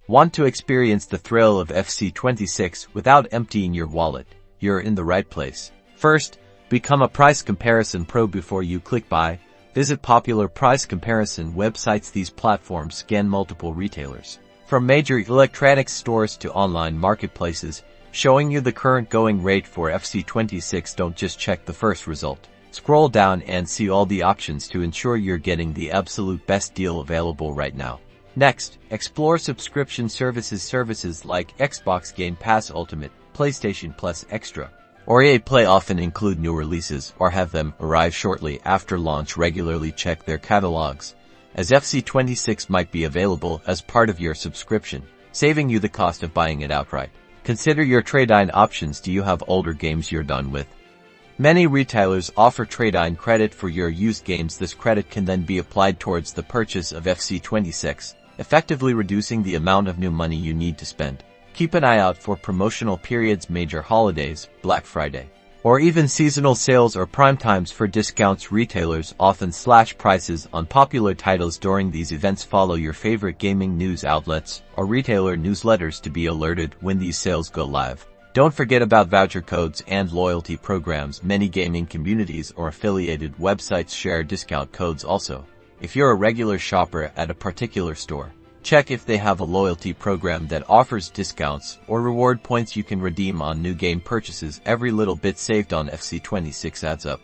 Want to experience the thrill of FC26 without emptying your wallet? You're in the right place. First, become a price comparison pro before you click buy. Visit popular price comparison websites. These platforms scan multiple retailers, from major electronics stores to online marketplaces, showing you the current going rate for FC26. Don't just check the first result. Scroll down and see all the options to ensure you're getting the absolute best deal available right now. Next, explore subscription services like Xbox Game Pass Ultimate, PlayStation Plus Extra, or EA Play often include new releases or have them arrive shortly after launch. Regularly check their catalogs, as FC26 might be available as part of your subscription, saving you the cost of buying it outright. Consider your trade-in options. Do you have older games you're done with? Many retailers offer trade-in credit for your used games. This credit can then be applied towards the purchase of FC26, effectively reducing the amount of new money you need to spend. Keep an eye out for promotional periods, major holidays, Black Friday, or even seasonal sales or prime times for discounts. Retailers often slash prices on popular titles during these events. Follow your favorite gaming news outlets or retailer newsletters to be alerted when these sales go live. Don't forget about voucher codes and loyalty programs. Many gaming communities or affiliated websites share discount codes also. If you're a regular shopper at a particular store, check if they have a loyalty program that offers discounts or reward points you can redeem on new game purchases. Every little bit saved on FC26 adds up.